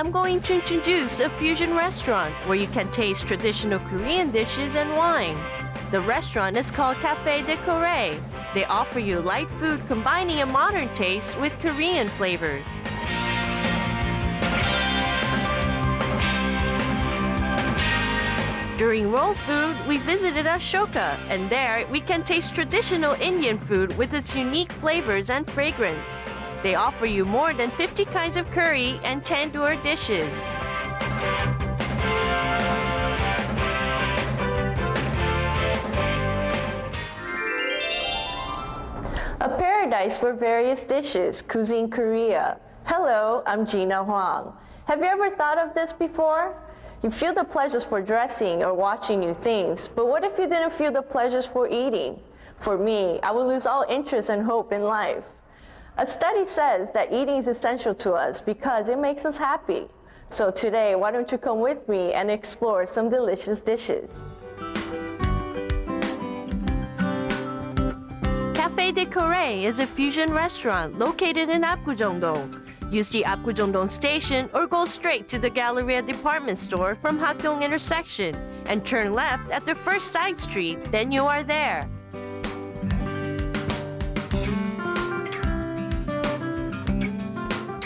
I'm going to introduce a fusion restaurant where you can taste traditional Korean dishes and wine. The restaurant is called Cafe de Quere. They offer you light food combining a modern taste with Korean flavors. During World Food, we visited Ashoka, and there we can taste traditional Indian food with its unique flavors and fragrance. They offer you more than 50 kinds of curry and tandoor dishes. A paradise for various dishes, Cuisine Korea. Hello, I'm Gina Huang. Have you ever thought of this before? You feel the pleasures for dressing or watching new things, but what if you didn't feel the pleasures for eating? For me, I would lose all interest and hope in life. A study says that eating is essential to us because it makes us happy. So today, why don't you come with me and explore some delicious dishes? Cafe de Quere is a fusion restaurant located in Apgujeongdong. Use the Apgujeongdong station or go straight to the Galleria department store from Hakdong intersection and turn left at the first side street, then you are there.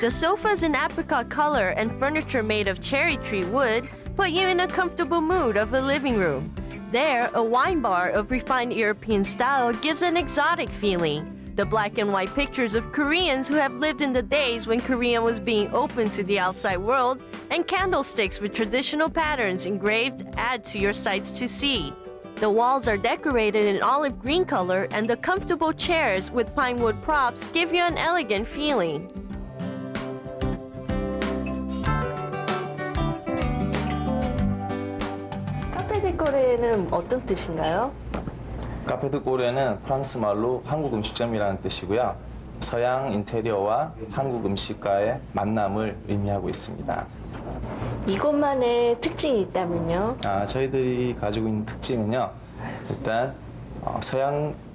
The sofas in apricot color and furniture made of cherry tree wood put you in a comfortable mood of a living room. There, a wine bar of refined European style gives an exotic feeling. The black and white pictures of Koreans who have lived in the days when Korea was being open to the outside world and candlesticks with traditional patterns engraved add to your sights to see. The walls are decorated in olive green color and the comfortable chairs with pine wood props give you an elegant feeling. 카페 데 꼬레는 어떤 뜻인가요? 카페 드 꼬레는 프랑스 말로 한국 음식점이라는 뜻이고요. 서양 인테리어와 한국 음식과의 만남을 의미하고 있습니다. 이곳만의 특징이 있다면요? 저희들이 가지고 있는 특징은요. 일단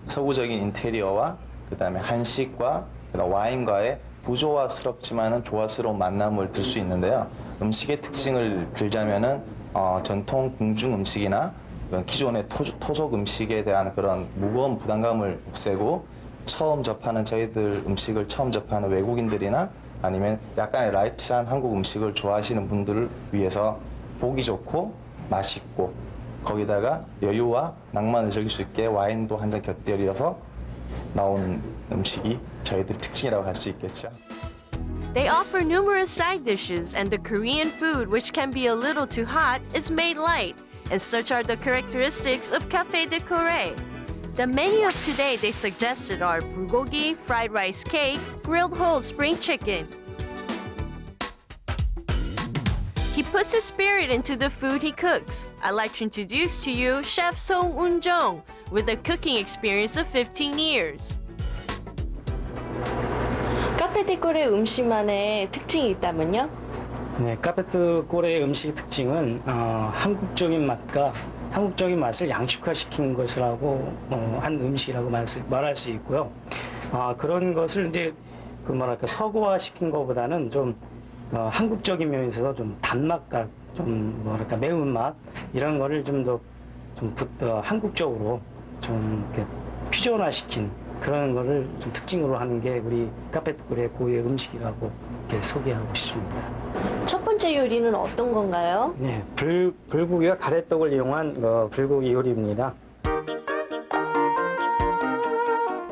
서구적인 인테리어와 그다음에 한식과 그다음 와인과의 부조화스럽지만은 조화스러운 만남을 들 수 있는데요. 음식의 특징을 들자면은 전통 궁중 음식이나 기존의 토속 음식에 대한 그런 무거운 부담감을 없애고 저희들 음식을 처음 접하는 외국인들이나 아니면 약간의 라이트한 한국 음식을 좋아하시는 분들을 위해서 보기 좋고 맛있고 거기다가 여유와 낭만을 즐길 수 있게 와인도 한 잔 곁들여서 나온 음식이 저희들 특징이라고 할 수 있겠죠. They offer numerous side dishes and the Korean food, which can be a little too hot, is made light. And such are the characteristics of Cafe de Quere. The menu of today they suggested are bulgogi, fried rice cake, grilled whole spring chicken. He puts his spirit into the food he cooks. I'd like to introduce to you Chef Song Un-jung with a cooking experience of 15 years. 카페 데 꼬레 음식만의 특징이 있다면요? 네, 카페 드 꼬레의 음식의 특징은 한국적인 맛을 양식화시킨 것이라고 한 음식이라고 말할 수 있고요. 그런 것을 이제 서구화시킨 것보다는 좀 한국적인 면에서 좀 단맛과 좀 매운맛 이런 거를 좀 더 한국적으로 좀 이렇게 퓨전화시킨 그런 거를 좀 특징으로 하는 게 우리 카페 드 꼬레의 고유의 음식이라고 이렇게 소개하고 싶습니다. 첫 번째 요리는 어떤 건가요? 네, 불고기와 가래떡을 이용한 불고기 요리입니다.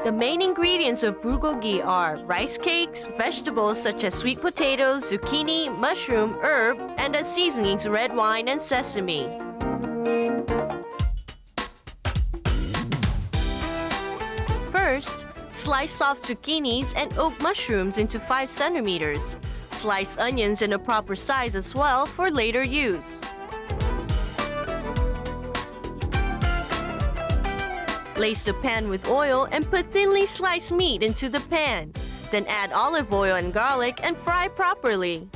The main ingredients of bulgogi are rice cakes, vegetables such as sweet potatoes, zucchini, mushroom, herb, and as seasonings red wine and sesame. First, slice soft zucchinis and oak mushrooms into 5 centimeters. Slice onions in a proper size as well for later use. Lace the pan with oil and put thinly sliced meat into the pan. Then add olive oil and garlic and fry properly.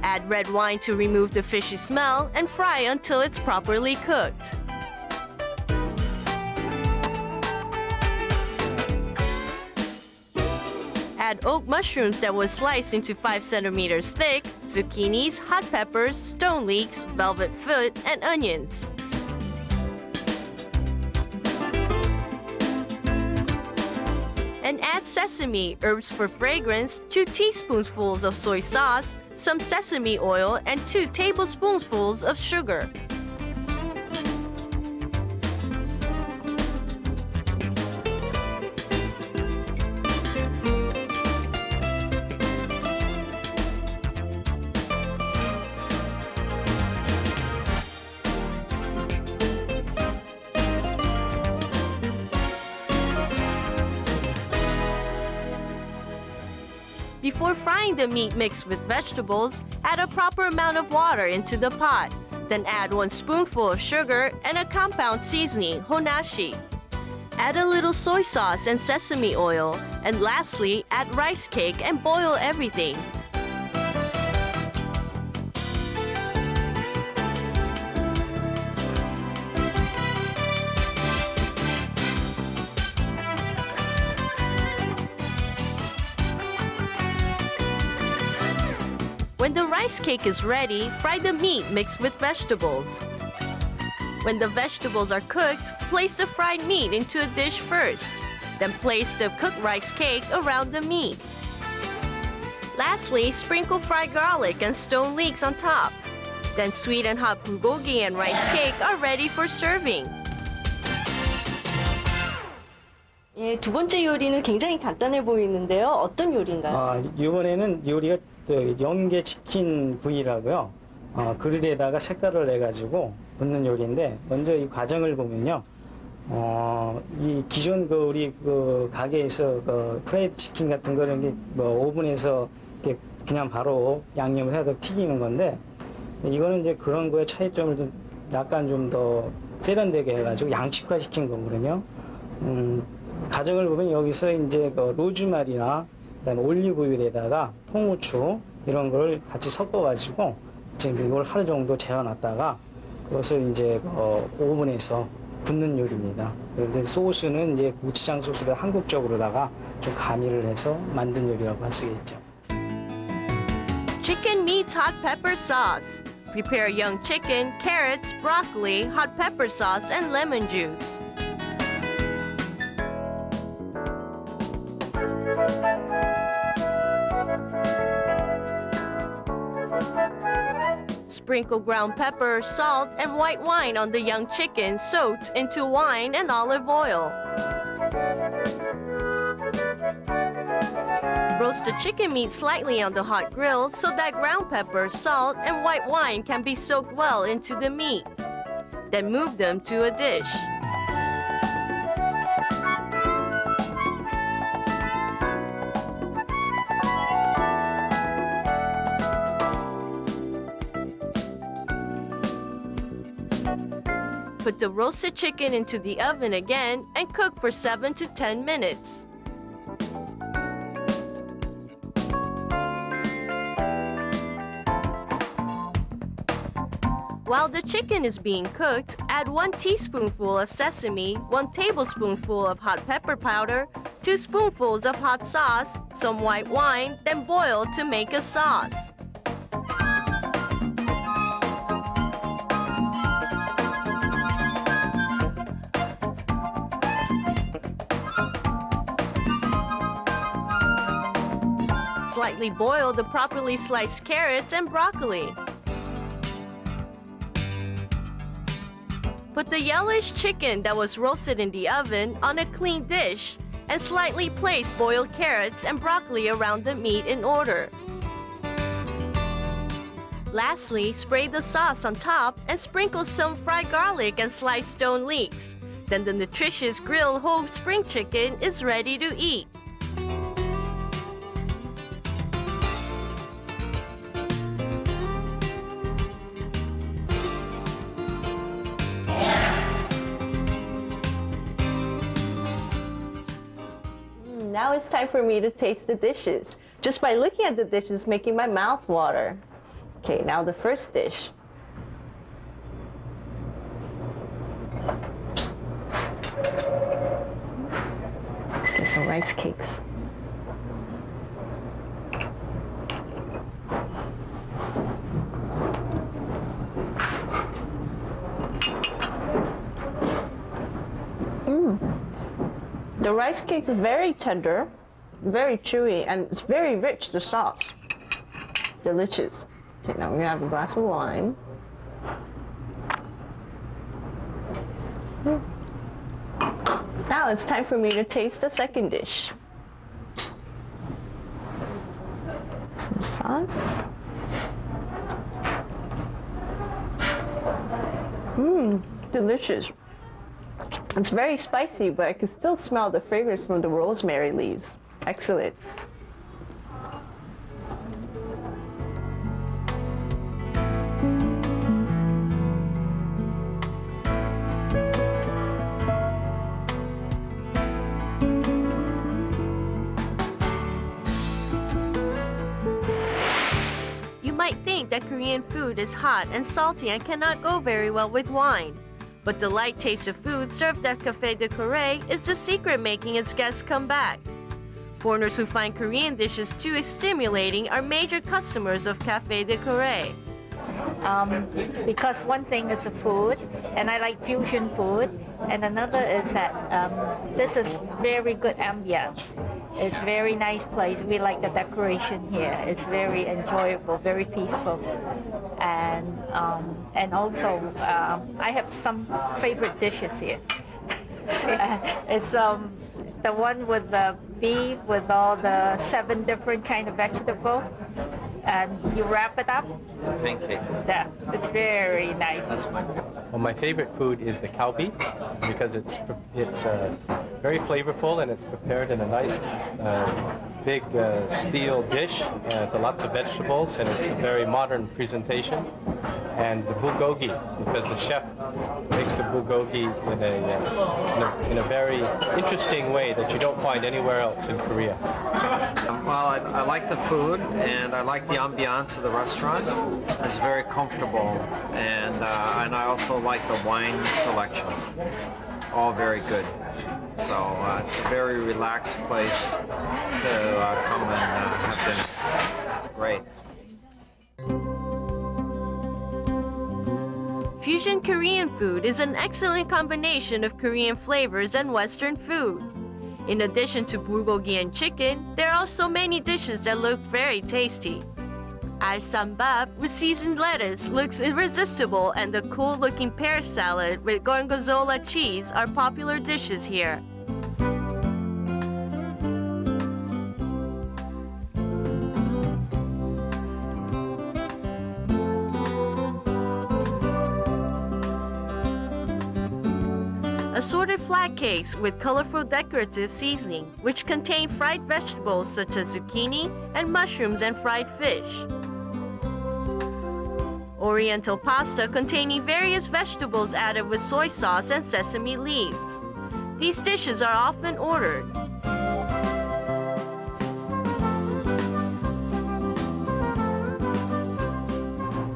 Add red wine to remove the fishy smell and fry until it's properly cooked. add oak mushrooms that was sliced into 5 centimeters thick, zucchinis, hot peppers, stone leeks, velvet foot, and onions. And add sesame, herbs for fragrance, 2 teaspoonfuls of soy sauce, some sesame oil, and 2 tablespoonfuls of sugar. Before frying the meat mixed with vegetables, add a proper amount of water into the pot. Then add 1 spoonful of sugar and a compound seasoning, honashi. Add a little soy sauce and sesame oil. And lastly, add rice cake and boil everything. When the rice cake is ready, fry the meat mixed with vegetables. When the vegetables are cooked, place the fried meat into a dish first. Then place the cooked rice cake around the meat. Lastly, sprinkle fried garlic and stone leeks on top. Then sweet and hot bulgogi and rice cake are ready for serving. 예, 두 번째 요리는 굉장히 간단해 보이는데요. 어떤 요리인가요? 이번에는 요리가 연계 치킨 구이라고요. 그릴에다가 색깔을 내가지고 굽는 요리인데, 먼저 이 과정을 보면요. 이 기존 우리 가게에서 프라이드 치킨 같은 거는 뭐 오븐에서 이렇게 그냥 바로 양념을 해서 튀기는 건데, 이거는 이제 그런 거에 차이점을 좀 약간 좀 더 세련되게 해가지고 양식화 시킨 거거든요. 과정을 보면 여기서 이제 로즈마리나 그다음에 올리브유에다가 통후추 이런 걸 같이 섞어가지고 지금 이걸 하루 정도 재워놨다가 그것을 이제 오븐에서 굽는 요리입니다. 그래서 소스는 이제 고추장 소스를 한국적으로다가 좀 가미를 해서 만든 요리라고 할 수 있죠. Chicken meets hot pepper sauce. Prepare young chicken, carrots, broccoli, hot pepper sauce, and lemon juice. Sprinkle ground pepper, salt, and white wine on the young chicken soaked into wine and olive oil. Roast the chicken meat slightly on the hot grill so that ground pepper, salt, and white wine can be soaked well into the meat. Then move them to a dish. Put the roasted chicken into the oven again and cook for 7 to 10 minutes. While the chicken is being cooked, add 1 teaspoonful of sesame, 1 tablespoonful of hot pepper powder, 2 spoonfuls of hot sauce, some white wine, then boil to make a sauce. Slightly boil the properly sliced carrots and broccoli. Put the yellowish chicken that was roasted in the oven on a clean dish and slightly place boiled carrots and broccoli around the meat in order. Lastly, spray the sauce on top and sprinkle some fried garlic and sliced stone leeks. Then the nutritious grilled whole spring chicken is ready to eat. Now it's time for me to taste the dishes. Just by looking at the dishes, making my mouth water. Okay, now the first dish. Okay, some rice cakes. The rice cake is very tender, very chewy, and it's very rich, the sauce. Delicious. Okay, now we're gonna have a glass of wine. Now it's time for me to taste the second dish. Some sauce. Delicious. It's very spicy, but I can still smell the fragrance from the rosemary leaves. Excellent. You might think that Korean food is hot and salty and cannot go very well with wine. But the light taste of food served at Café de Quere is the secret making its guests come back. Foreigners who find Korean dishes too stimulating are major customers of Café de Quere. Because one thing is the food, and I like fusion food, and another is that this is very good ambience. It's a very nice place. We like the decoration here. It's very enjoyable, very peaceful, and also I have some favorite dishes here. It's the one with the beef with all the 7 different kind of vegetable, and you wrap it up. Pancake. Yeah, it's very nice. That's my favorite. Well, my favorite food is the kalbi because it's very flavorful and it's prepared in a nice big steel dish with lots of vegetables, and it's a very modern presentation. And the bulgogi, because the chef makes the bulgogi in a very interesting way that you don't find anywhere else in Korea. Well, I like the food and I like the ambiance of the restaurant. It's very comfortable, and I also like the wine selection. All very good. So it's a very relaxed place to come and have dinner. Great. Fusion Korean food is an excellent combination of Korean flavors and Western food. In addition to bulgogi and chicken, there are also many dishes that look very tasty. Al-sambab with seasoned lettuce looks irresistible, and the cool-looking pear salad with gorgonzola cheese are popular dishes here. Assorted flat cakes with colorful decorative seasoning, which contain fried vegetables such as zucchini and mushrooms and fried fish. Oriental pasta containing various vegetables added with soy sauce and sesame leaves. These dishes are often ordered.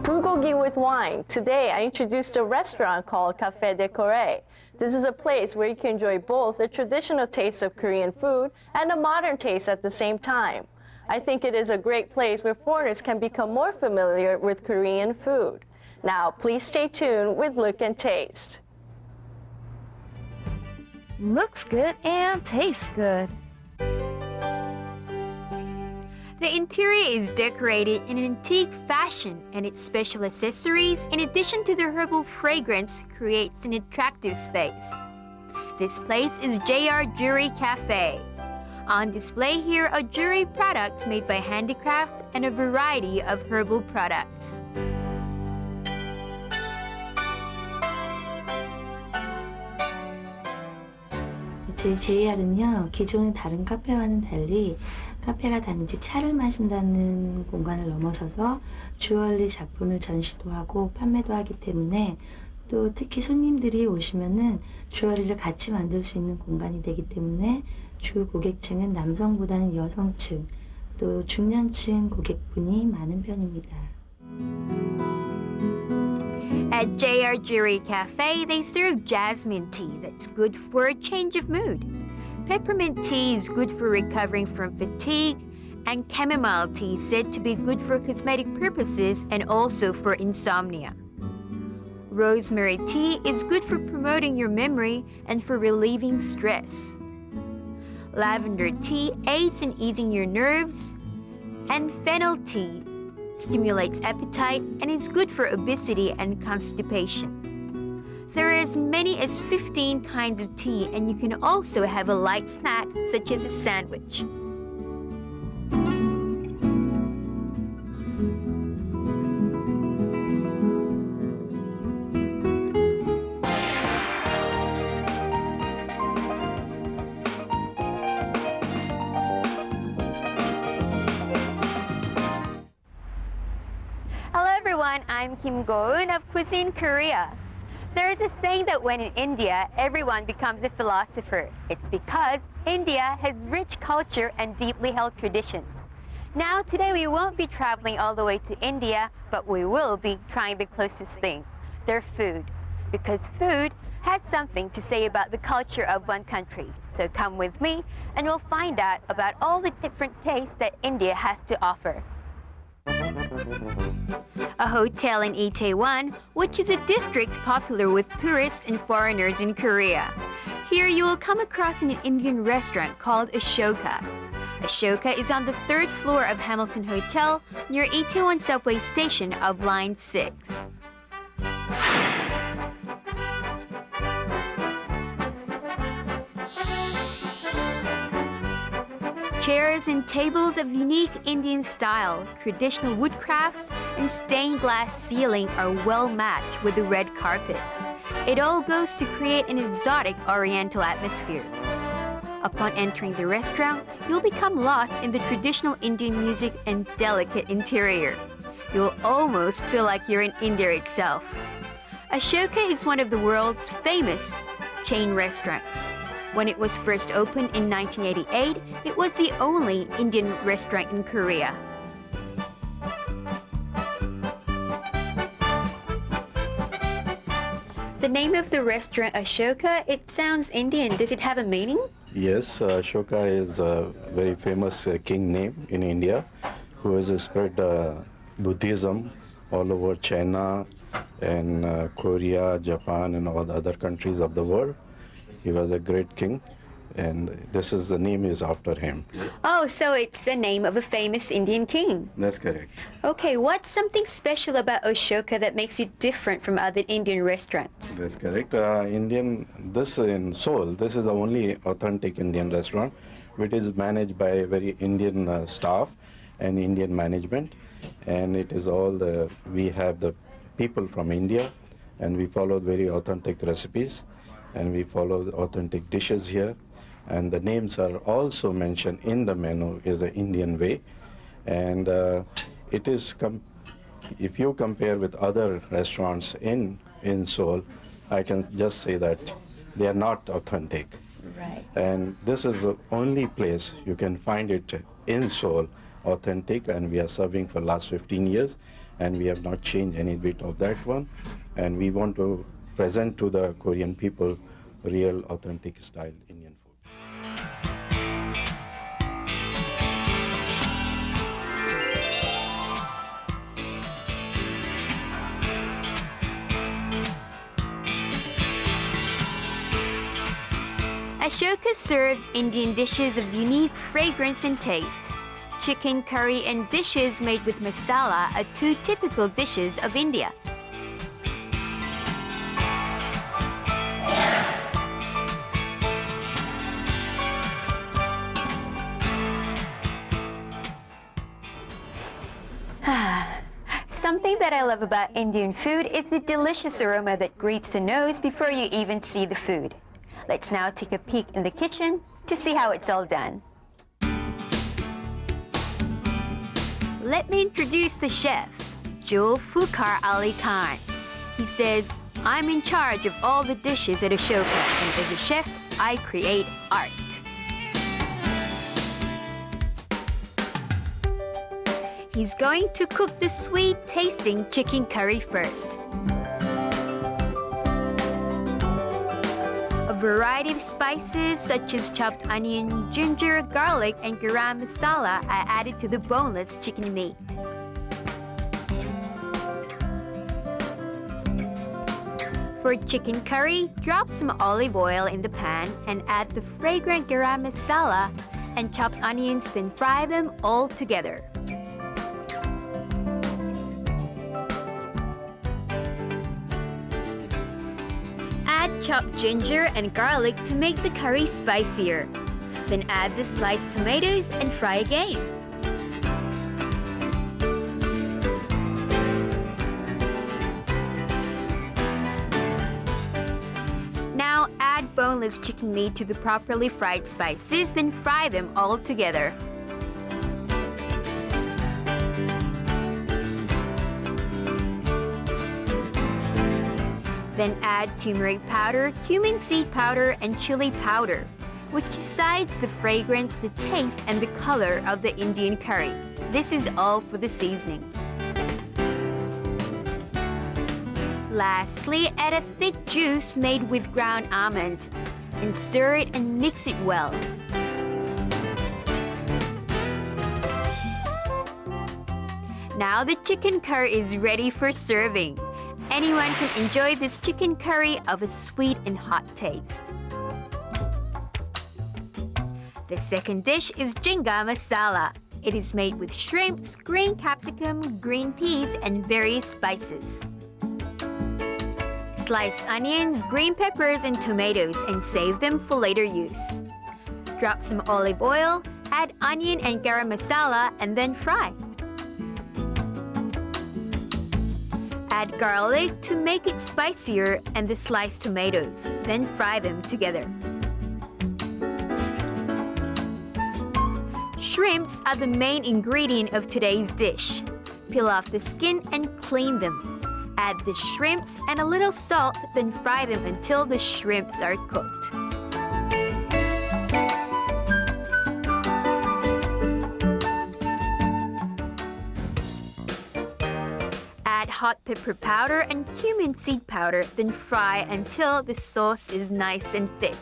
Bulgogi with wine. Today, I introduced a restaurant called Café de Quere. This is a place where you can enjoy both the traditional taste of Korean food and a modern taste at the same time. I think it is a great place where foreigners can become more familiar with Korean food. Now, please stay tuned with Look and Taste. Looks good and tastes good. The interior is decorated in an antique fashion, and its special accessories, in addition to the herbal fragrance, creates an attractive space. This place is JR Jewelry Cafe. On display here are jewelry products made by handicrafts and a variety of herbal products. 저희 JR은요, 기존의 다른 카페와는 달리 카페가 단지 차를 마신다는 공간을 넘어서서 주얼리 작품을 전시도 하고 판매도 하기 때문에, 또 특히 손님들이 오시면은 주얼리를 같이 만들 수 있는 공간이 되기 때문에 주 고객층은 남성보다는 여성층, 또 중년층 고객분이 많은 편입니다. At JR Jewelry Cafe, they serve jasmine tea that's good for a change of mood. Peppermint tea is good for recovering from fatigue, and chamomile tea is said to be good for cosmetic purposes and also for insomnia. Rosemary tea is good for promoting your memory and for relieving stress. Lavender tea aids in easing your nerves. And fennel tea stimulates appetite and is good for obesity and constipation. There are as many as 15 kinds of tea, and you can also have a light snack such as a sandwich. Hello everyone, I'm Kim Go-eun of Cuisine Korea. There is a saying that when in India, everyone becomes a philosopher. It's because India has rich culture and deeply held traditions. Now, today we won't be traveling all the way to India, but we will be trying the closest thing, their food. Because food has something to say about the culture of one country. So come with me and we'll find out about all the different tastes that India has to offer. A hotel in Itaewon, which is a district popular with tourists and foreigners in Korea. Here you will come across an Indian restaurant called Ashoka. Ashoka is on the 3rd floor of Hamilton Hotel near Itaewon subway station of Line 6. Chairs and tables of unique Indian style, traditional wood crafts, and stained glass ceiling are well matched with the red carpet. It all goes to create an exotic oriental atmosphere. Upon entering the restaurant, you'll become lost in the traditional Indian music and delicate interior. You'll almost feel like you're in India itself. Ashoka is one of the world's famous chain restaurants. When it was first opened in 1988, it was the only Indian restaurant in Korea. The name of the restaurant Ashoka, it sounds Indian. Does it have a meaning? Yes, Ashoka is a very famous king name in India who has spread Buddhism all over China and Korea, Japan, and all the other countries of the world. He was a great king, and the name is after him. Oh, so it's a name of a famous Indian king. That's correct. Okay, what's something special about Ashoka that makes it different from other Indian restaurants? That's correct. This in Seoul, this is the only authentic Indian restaurant, which is managed by a very Indian staff and Indian management. And it is we have the people from India, and we follow very authentic recipes. And we follow the authentic dishes here, and the names are also mentioned in the menu is the Indian way, and it is if you compare with other restaurants in Seoul, I can just say that they are not authentic. Right. And this is the only place you can find it in Seoul authentic, and we are serving for last 15 years, and we have not changed any bit of that one, and we want to present to the Korean people real authentic style Indian food. Ashoka serves Indian dishes of unique fragrance and taste. Chicken curry and dishes made with masala are two typical dishes of India. Something that I love about Indian food is the delicious aroma that greets the nose before you even see the food. Let's now take a peek in the kitchen to see how it's all done. Let me introduce the chef, Zulfikar Ali Khan. He says, I'm in charge of all the dishes at Ashoka, and as a chef, I create art. He's going to cook the sweet-tasting chicken curry first. A variety of spices such as chopped onion, ginger, garlic, and garam masala are added to the boneless chicken meat. For chicken curry, drop some olive oil in the pan and add the fragrant garam masala and chopped onions, then fry them all together. Add chopped ginger and garlic to make the curry spicier. Then add the sliced tomatoes and fry again. Now add boneless chicken meat to the properly fried spices, then fry them all together. Then add turmeric powder, cumin seed powder, and chili powder, which decides the fragrance, the taste, and the color of the Indian curry. This is all for the seasoning. Lastly, add a thick juice made with ground almond and stir it and mix it well. Now the chicken curry is ready for serving. Anyone can enjoy this chicken curry of a sweet and hot taste. The second dish is jinga masala. It is made with shrimps, green capsicum, green peas, and various spices. Slice onions, green peppers, and tomatoes and save them for later use. Drop some olive oil, add onion and garam masala, and then fry. Add garlic to make it spicier and the sliced tomatoes, then fry them together. Shrimps are the main ingredient of today's dish. Peel off the skin and clean them. Add the shrimps and a little salt, then fry them until the shrimps are cooked. Add hot pepper powder and cumin seed powder, then fry until the sauce is nice and thick.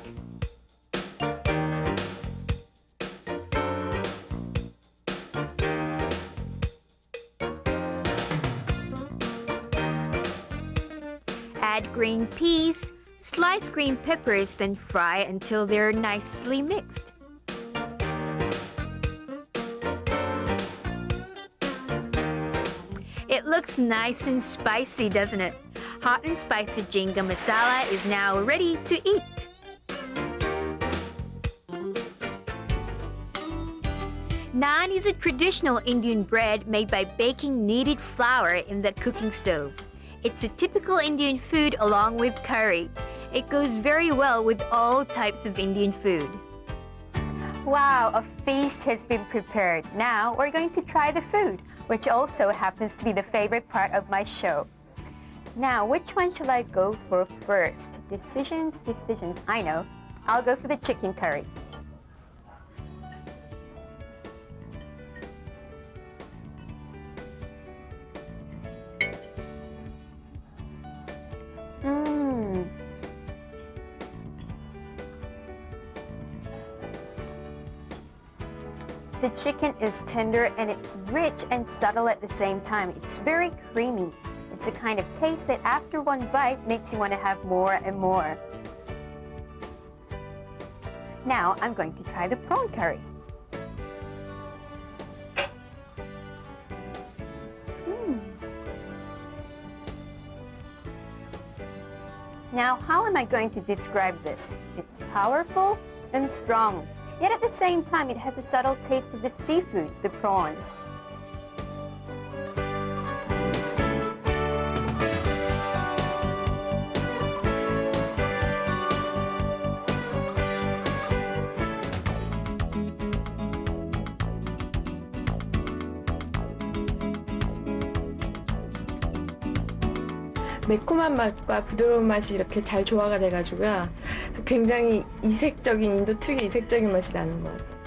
Add green peas, slice green peppers, then fry until they're nicely mixed. It looks nice and spicy, doesn't it? Hot and spicy jinga masala is now ready to eat. Naan is a traditional Indian bread made by baking kneaded flour in the cooking stove. It's a typical Indian food along with curry. It goes very well with all types of Indian food. Wow, a feast has been prepared. Now we're going to try the food, which also happens to be the favorite part of my show. Now, which one shall I go for first? Decisions, I know. I'll go for the chicken curry. The chicken is tender and it's rich and subtle at the same time. It's very creamy. It's the kind of taste that after one bite makes you want to have more and more. Now I'm going to try the prawn curry. Now, how am I going to describe this? It's powerful and strong. Yet at the same time, it has a subtle taste of the seafood, the prawns. 매콤한 맛과 부드러운 맛이 이렇게 잘 조화가 돼가지고요. 굉장히 이색적인, 인도 특유의 이색적인 맛이 나는 것 같아요.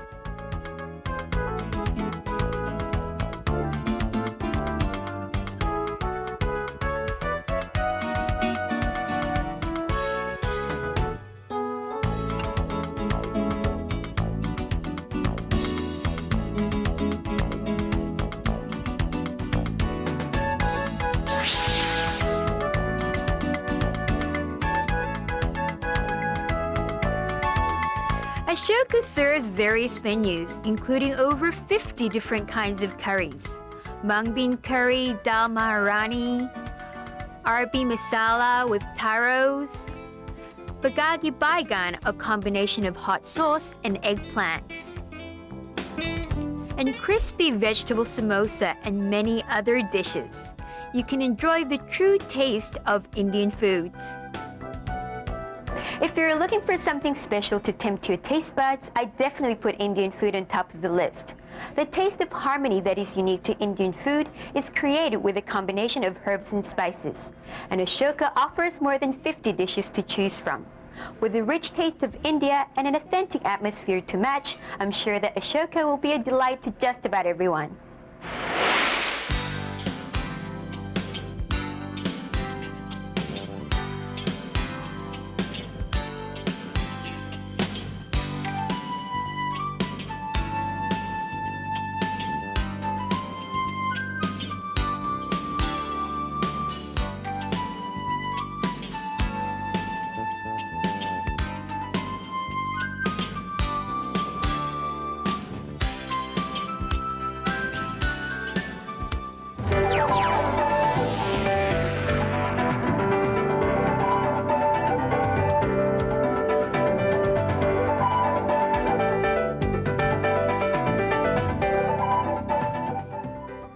Ashoka serves various menus, including over 50 different kinds of curries. Mung bean curry, dal maharani, arbi masala with taros, bagagi baigan, a combination of hot sauce and eggplants, and crispy vegetable samosa and many other dishes. You can enjoy the true taste of Indian foods. If you're looking for something special to tempt your taste buds, I definitely put Indian food on top of the list. The taste of harmony that is unique to Indian food is created with a combination of herbs and spices, and Ashoka offers more than 50 dishes to choose from. With the rich taste of India and an authentic atmosphere to match, I'm sure that Ashoka will be a delight to just about everyone.